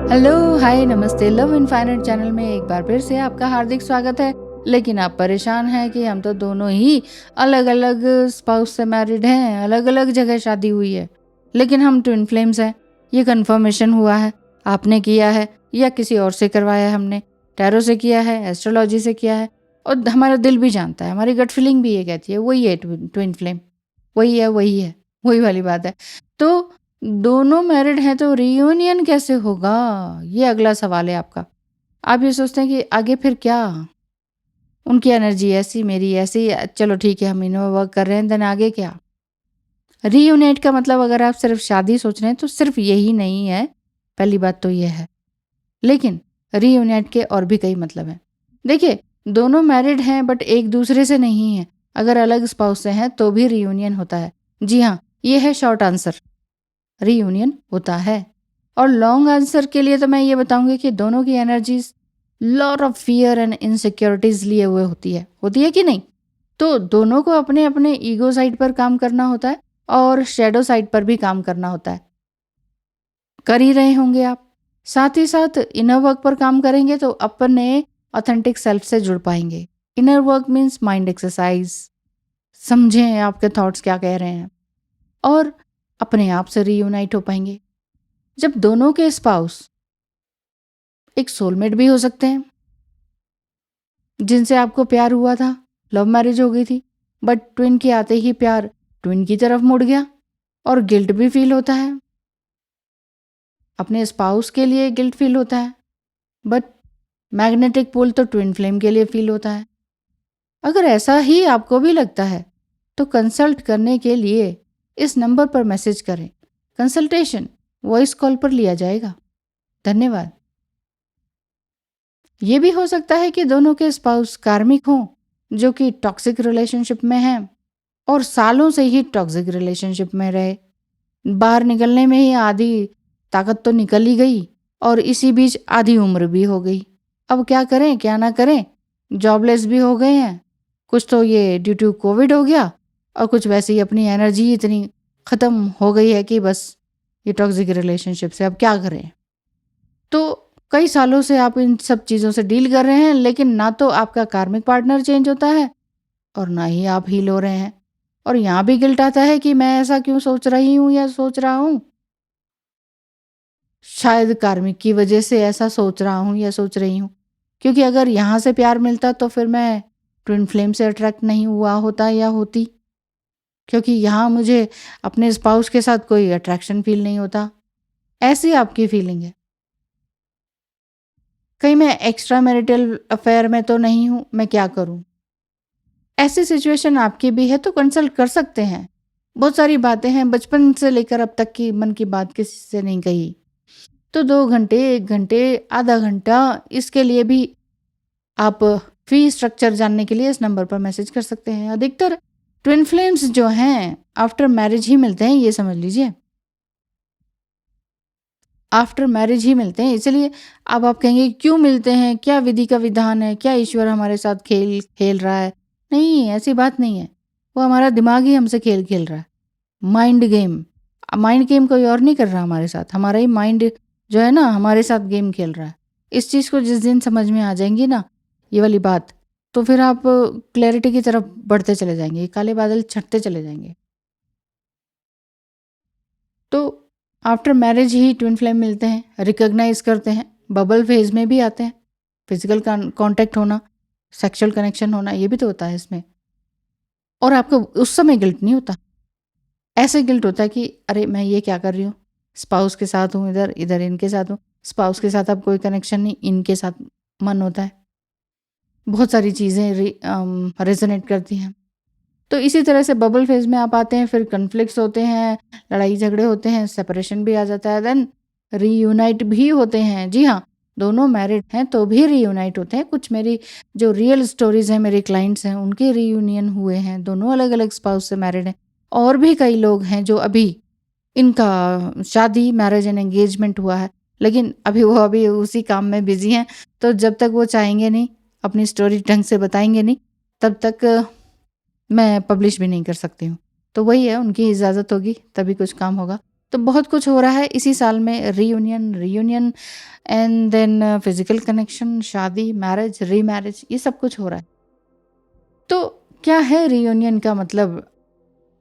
Hello, हाय, नमस्ते। Love infinite channel में एक बार फिर से आपका हार्दिक स्वागत है। लेकिन आप परेशान हैं कि हम तो दोनों ही अलग-अलग स्पाउस से मैरिड हैं, अलग-अलग जगह शादी हुई है, लेकिन हम ट्विन फ्लेम्स हैं। ये कंफर्मेशन हुआ है, आपने किया है या किसी और से करवाया है हमने, टैरो से किया है, एस्ट्रोलॉजी से किया है, और हमारा दिल भी जानता है, हमारी गट फीलिंग भी ये कहती है वही है ट्विन फ्लेम, वही है, वही वाली बात है। तो दोनों मैरिड हैं तो रियूनियन कैसे होगा? ये अगला सवाल है आपका। आप ये सोचते हैं कि आगे फिर क्या? उनकी एनर्जी ऐसी, मेरी ऐसी, चलो ठीक है हम इनोवा वर्क कर रहे हैं, देन आगे क्या? रीयूनाइट का मतलब अगर आप सिर्फ शादी सोच रहे हैं तो सिर्फ यही नहीं है, पहली बात तो ये है। लेकिन रीयूनाइट के और भी कई मतलब हैं। देखिए, दोनों मैरिड हैं बट एक दूसरे से नहीं है। अगर अलग स्पाउस से हैं तो भी रीयूनियन होता है। जी हाँ, ये है शॉर्ट आंसर, रीयूनियन होता है। और लॉन्ग आंसर के लिए तो मैं ये बताऊंगी कि दोनों की energies lot of fear and insecurities लिए हुए होती है कि नहीं? तो दोनों को अपने अपने ईगो साइड पर काम करना होता है और शेडो साइड पर भी काम करना होता है। कर ही रहे होंगे आप। साथ ही साथ इनर वर्क पर काम करेंगे तो अपने ऑथेंटिक सेल्फ से जुड़ पाएंगे। Inner work means mind exercise. समझें आपके थॉट्स क्या कह रहे हैं और अपने आप से रीयूनाइट हो पाएंगे। जब दोनों के स्पाउस एक सोलमेट भी हो सकते हैं, जिनसे आपको प्यार हुआ था, लव मैरिज हो गई थी, बट ट्विन के आते ही प्यार ट्विन की तरफ मुड़ गया और गिल्ट भी फील होता है। अपने स्पाउस के लिए गिल्ट फील होता है, बट मैग्नेटिक पुल तो ट्विन फ्लेम के लिए फील होता है। अगर ऐसा ही आपको भी लगता है तो कंसल्ट करने के लिए इस नंबर पर मैसेज करें। कंसल्टेशन वॉइस कॉल पर लिया जाएगा। धन्यवाद। ये भी हो सकता है कि दोनों के स्पाउस कार्मिक हों, जो कि टॉक्सिक रिलेशनशिप में हैं और सालों से ही टॉक्सिक रिलेशनशिप में रहे। बाहर निकलने में ही आधी ताकत तो निकल ही गई और इसी बीच आधी उम्र भी हो गई। अब क्या करें क्या ना करें, जॉबलेस भी हो गए हैं। कुछ तो ये ड्यू टू कोविड हो गया और कुछ वैसे ही अपनी एनर्जी इतनी ख़त्म हो गई है कि बस ये टॉक्सिक रिलेशनशिप से अब क्या करें। तो कई सालों से आप इन सब चीज़ों से डील कर रहे हैं, लेकिन ना तो आपका कार्मिक पार्टनर चेंज होता है और ना ही आप हील हो रहे हैं। और यहाँ भी गिल्ट आता है कि मैं ऐसा क्यों सोच रही हूँ या सोच रहा हूँ। शायद कार्मिक की वजह से ऐसा सोच रहा हूँ या सोच रही हूँ, क्योंकि अगर यहाँ से प्यार मिलता तो फिर मैं ट्विन फ्लेम से अट्रैक्ट नहीं हुआ होता या होती, क्योंकि यहाँ मुझे अपने स्पाउस के साथ कोई अट्रैक्शन फील नहीं होता। ऐसी आपकी फीलिंग है। कहीं मैं एक्स्ट्रा मैरिटल अफेयर में तो नहीं हूँ, मैं क्या करूँ? ऐसी सिचुएशन आपकी भी है तो कंसल्ट कर सकते हैं। बहुत सारी बातें हैं, बचपन से लेकर अब तक की मन की बात किसी से नहीं कही। तो 2 घंटे, 1 घंटे, आधा घंटा, इसके लिए भी आप फ़ी स्ट्रक्चर जानने के लिए इस नंबर पर मैसेज कर सकते हैं। अधिकतर ट्विन फ्लेम्स जो हैं आफ्टर मैरिज ही मिलते हैं, ये समझ लीजिए। आफ्टर मैरिज ही मिलते हैं, इसलिए अब आप कहेंगे क्यों मिलते हैं? क्या विधि का विधान है? क्या ईश्वर हमारे साथ खेल खेल रहा है? नहीं, ऐसी बात नहीं है। वो हमारा दिमाग ही हमसे खेल खेल रहा है। Mind game. माइंड गेम कोई और नहीं कर रहा हमारे साथ, हमारा ही माइंड जो है ना हमारे साथ गेम खेल रहा है। इस चीज़ को जिस दिन समझ में आ जाएंगी ना ये वाली बात, तो फिर आप क्लैरिटी की तरफ बढ़ते चले जाएंगे, काले बादल छटते चले जाएंगे। तो आफ्टर मैरिज ही ट्विन फ्लेम मिलते हैं, रिकॉग्नाइज करते हैं, बबल फेज में भी आते हैं। फिजिकल कांटेक्ट होना, सेक्सुअल कनेक्शन होना, ये भी तो होता है इसमें। और आपको उस समय गिल्ट नहीं होता। ऐसे गिल्ट होता है कि अरे मैं ये क्या कर रही हूँ, स्पाउस के साथ हूँ, इधर इधर इनके साथ हूँ, स्पाउस के साथ अब कोई कनेक्शन नहीं, इनके साथ मन होता है। बहुत सारी चीज़ें रेजोनेट करती हैं। तो इसी तरह से बबल फेज में आप आते हैं, फिर कन्फ्लिक्ट्स होते हैं, लड़ाई झगड़े होते हैं, सेपरेशन भी आ जाता है, देन रीयूनाइट भी होते हैं। जी हाँ, दोनों मैरिड हैं तो भी रीयूनाइट होते हैं। कुछ मेरी जो रियल स्टोरीज हैं, मेरे क्लाइंट्स हैं, उनके रीयूनियन हुए हैं, दोनों अलग अलग स्पाउस से मैरिड हैं। और भी कई लोग हैं जो अभी इनका शादी, मैरिज एंड एंगेजमेंट हुआ है, लेकिन अभी उसी काम में बिजी हैं। तो जब तक वो चाहेंगे नहीं, अपनी स्टोरी ढंग से बताएंगे नहीं, तब तक मैं पब्लिश भी नहीं कर सकती हूँ। तो वही है, उनकी इजाज़त होगी तभी कुछ काम होगा। तो बहुत कुछ हो रहा है इसी साल में, reunion and then physical connection, शादी, मैरिज, रीमैरिज, ये सब कुछ हो रहा है। तो क्या है रीयूनियन का मतलब?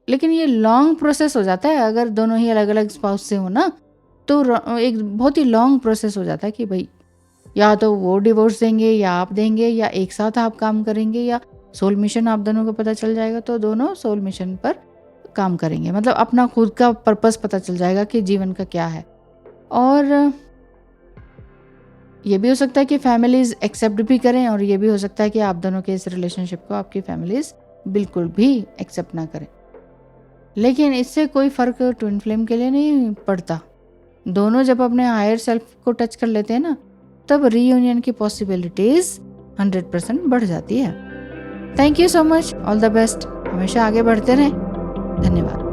लेकिन ये लॉन्ग प्रोसेस हो जाता है अगर दोनों ही अलग अलग स्पाउस से हो ना, तो एक बहुत ही लॉन्ग प्रोसेस हो जाता है कि भाई या तो वो डिवोर्स देंगे या आप देंगे, या एक साथ आप काम करेंगे, या सोल मिशन आप दोनों को पता चल जाएगा तो दोनों सोल मिशन पर काम करेंगे। मतलब अपना खुद का पर्पस पता चल जाएगा कि जीवन का क्या है। और ये भी हो सकता है कि फैमिलीज एक्सेप्ट भी करें, और ये भी हो सकता है कि आप दोनों के इस रिलेशनशिप को आपकी फैमिलीज बिल्कुल भी एक्सेप्ट ना करें। लेकिन इससे कोई फ़र्क ट्विन फ्लेम के लिए नहीं पड़ता। दोनों जब अपने हायर सेल्फ को टच कर लेते हैं ना, तब रीयूनियन की पॉसिबिलिटीज़ 100% बढ़ जाती है। Thank you so much, all the best, हमेशा आगे बढ़ते रहें। धन्यवाद।